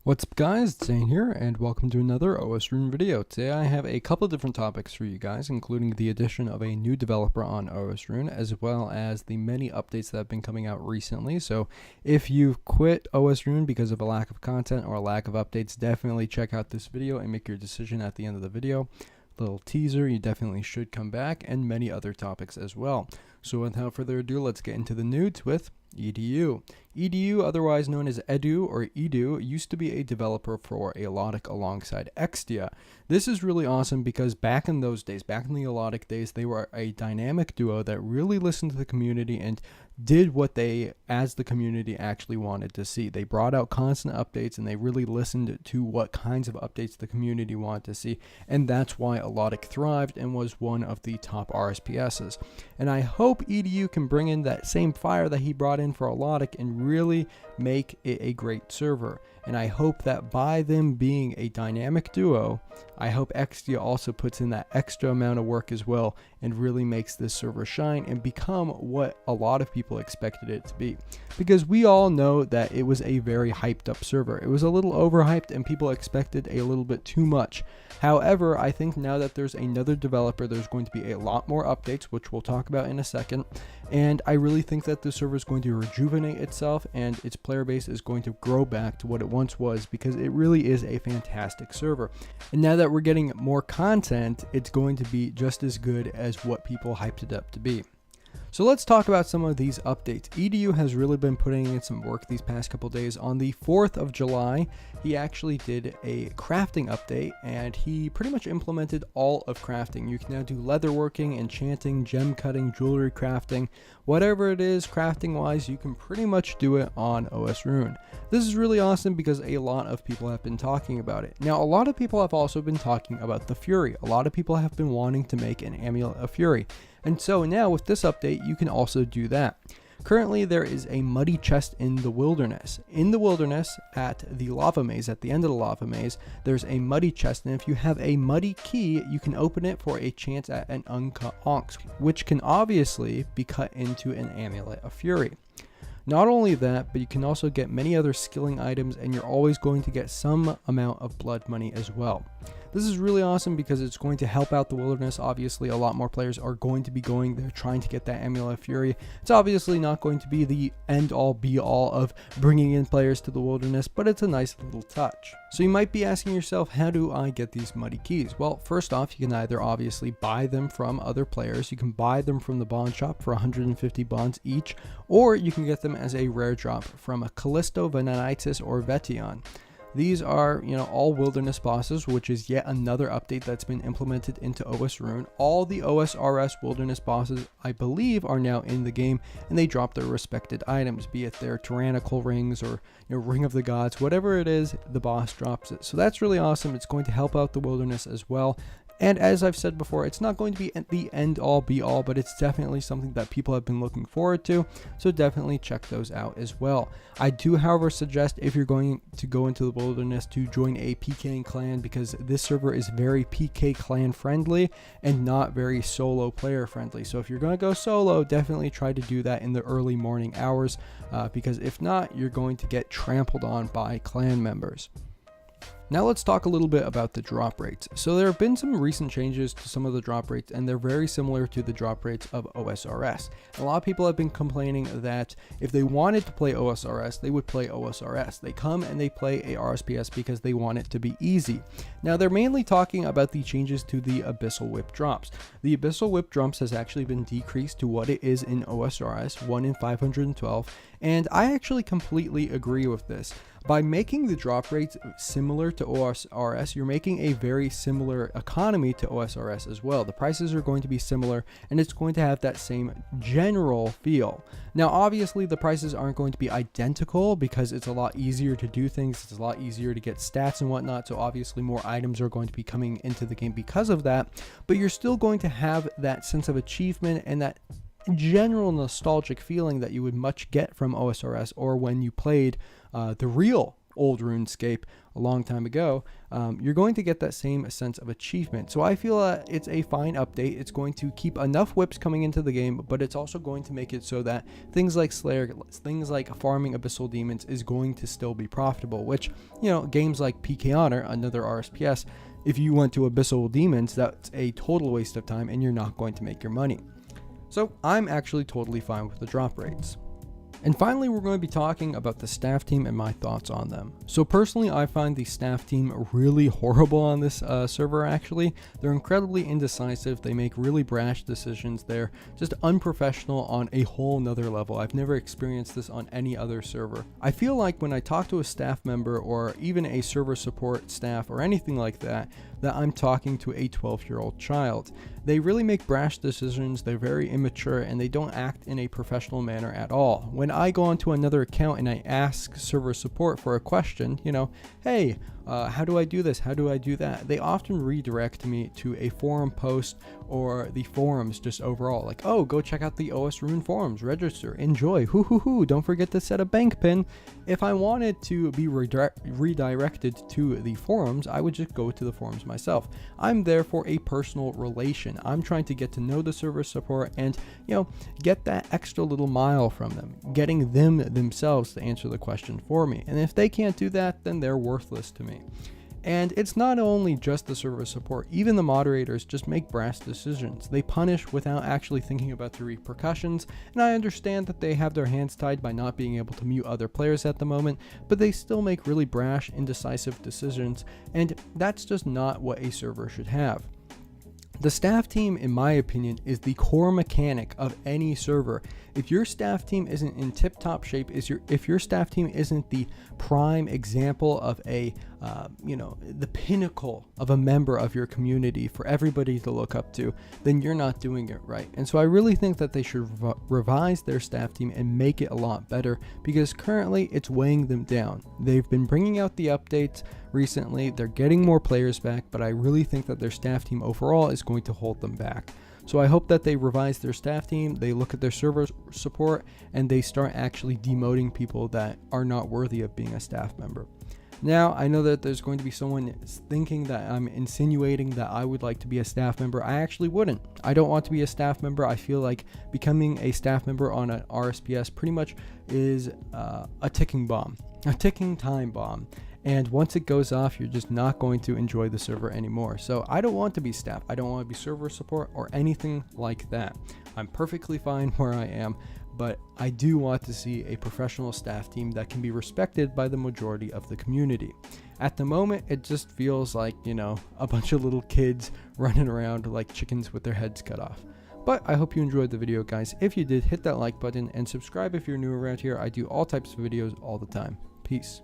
What's up guys, it's Zane here and welcome to another OS Rune video. Today I have a couple of different topics for you guys, including the addition of a new developer on OS Rune, as well as the many updates that have been coming out recently. So if you've quit OS Rune because of a lack of content or a lack of updates, definitely check out this video and make your decision at the end of the video. Little teaser, you definitely should come back, and many other topics as well. So without further ado, let's get into the nudes with EDU. EDU, otherwise known as Edu or Edu, used to be a developer for Allotic alongside Extia. This is really awesome because back in those days, back in the Allotic days, they were a dynamic duo that really listened to the community and did what they, as the community, actually wanted to see. They brought out constant updates and they really listened to what kinds of updates the community wanted to see, and that's why Allotic thrived and was one of the top RSPSs. And I hope EDU can bring in that same fire that he brought in for Allotic and really make it a great server. And I hope that by them being a dynamic duo, I hope Extia also puts in that extra amount of work as well and really makes this server shine and become what a lot of people expected it to be. Because we all know that it was a very hyped up server. It was a little overhyped and people expected a little bit too much. However, I think now that there's another developer, there's going to be a lot more updates, which we'll talk about in a second. And I really think that the server is going to rejuvenate itself and its player base is going to grow back to what it once was, because it really is a fantastic server. And now that we're getting more content, it's going to be just as good as what people hyped it up to be. So let's talk about some of these updates. EDU has really been putting in some work these past couple days. On the 4th of July, he actually did a crafting update and he pretty much implemented all of crafting. You can now do leatherworking, enchanting, gem cutting, jewelry crafting, whatever it is crafting wise, you can pretty much do it on OS Rune. This is really awesome because a lot of people have been talking about it. Now, a lot of people have also been talking about the Fury. A lot of people have been wanting to make an Amulet of Fury. And so now with this update, you can also do that. Currently, there is a muddy chest in the wilderness. In the wilderness, at the lava maze, at the end of the lava maze, there's a muddy chest. And if you have a muddy key, you can open it for a chance at an uncut onx, which can obviously be cut into an Amulet of Fury. Not only that, but you can also get many other skilling items, and you're always going to get some amount of blood money as well. This is really awesome because it's going to help out the wilderness. Obviously, a lot more players are going to be going there trying to get that Amulet of Fury. It's obviously not going to be the end-all be-all of bringing in players to the wilderness, but it's a nice little touch. So you might be asking yourself, how do I get these muddy keys? Well, first off, you can either obviously buy them from other players. You can buy them from the bond shop for 150 bonds each, or you can get them as a rare drop from a Callisto, Venonitis, or Vetion. These are, all wilderness bosses, which is yet another update that's been implemented into OS Rune. All the OSRS wilderness bosses, I believe, are now in the game, and they drop their respected items, be it their tyrannical rings or ring of the gods, whatever it is, the boss drops it. So that's really awesome. It's going to help out the wilderness as well. And as I've said before, it's not going to be the end-all be-all, but it's definitely something that people have been looking forward to, so definitely check those out as well. I do, however, suggest if you're going to go into the wilderness to join a PK clan, because this server is very PK clan friendly and not very solo player friendly. So if you're going to go solo, definitely try to do that in the early morning hours, because if not, you're going to get trampled on by clan members. Now let's talk a little bit about the drop rates. So there have been some recent changes to some of the drop rates, and they're very similar to the drop rates of OSRS. A lot of people have been complaining that if they wanted to play OSRS, they would play OSRS. They come and they play a RSPS because they want it to be easy. Now they're mainly talking about the changes to the Abyssal Whip drops. The Abyssal Whip drops has actually been decreased to what it is in OSRS, 1 in 512, and I actually completely agree with this. By making the drop rates similar to OSRS, you're making a very similar economy to OSRS as well. The prices are going to be similar, and it's going to have that same general feel. Now, obviously, the prices aren't going to be identical because it's a lot easier to do things. It's a lot easier to get stats and whatnot. So obviously, more items are going to be coming into the game because of that. But you're still going to have that sense of achievement and that general nostalgic feeling that you would much get from OSRS or when you played the real old RuneScape a long time ago, you're going to get that same sense of achievement. So I feel it's a fine update. It's going to keep enough whips coming into the game, but it's also going to make it so that things like Slayer, things like farming Abyssal Demons is going to still be profitable, which, you know, games like PK Honor, another RSPS, if you went to Abyssal Demons, that's a total waste of time and you're not going to make your money. So I'm actually totally fine with the drop rates. And finally, we're going to be talking about the staff team and my thoughts on them. So personally, I find the staff team really horrible on this server actually. They're incredibly indecisive, they make really brash decisions, they're just unprofessional on a whole nother level. I've never experienced this on any other server. I feel like when I talk to a staff member or even a server support staff or anything like that, that I'm talking to a 12-year-old child. They really make brash decisions, they're very immature, and they don't act in a professional manner at all. When I go onto another account and I ask server support for a question, you know, hey, how do I do this? How do I do that? They often redirect me to a forum post or the forums just overall. Like, oh, go check out the OS Rune forums, register, enjoy, hoo hoo hoo, don't forget to set a bank pin. If I wanted to be redirected to the forums, I would just go to the forums myself. I'm there for a personal relation. I'm trying to get to know the server support and, you know, get that extra little mile from them, getting them themselves to answer the question for me. And if they can't do that, then they're worthless to me. And it's not only just the server support, even the moderators just make brash decisions. They punish without actually thinking about the repercussions, and I understand that they have their hands tied by not being able to mute other players at the moment, but they still make really brash, indecisive decisions, and that's just not what a server should have. The staff team, in my opinion, is the core mechanic of any server. If your staff team isn't in tip-top shape, if your staff team isn't the prime example of a, the pinnacle of a member of your community for everybody to look up to, then you're not doing it right. And so I really think that they should revise their staff team and make it a lot better, because currently it's weighing them down. They've been bringing out the updates recently, they're getting more players back, but I really think that their staff team overall is going to hold them back. So I hope that they revise their staff team, they look at their server support, and they start actually demoting people that are not worthy of being a staff member. Now, I know that there's going to be someone thinking that I'm insinuating that I would like to be a staff member. I actually wouldn't. I don't want to be a staff member. I feel like becoming a staff member on an RSPS pretty much is a ticking bomb, a ticking time bomb. And once it goes off, you're just not going to enjoy the server anymore. So I don't want to be staff. I don't want to be server support or anything like that. I'm perfectly fine where I am, but I do want to see a professional staff team that can be respected by the majority of the community. At the moment, it just feels like, you know, a bunch of little kids running around like chickens with their heads cut off. But I hope you enjoyed the video, guys. If you did, hit that like button and subscribe if you're new around here. I do all types of videos all the time. Peace.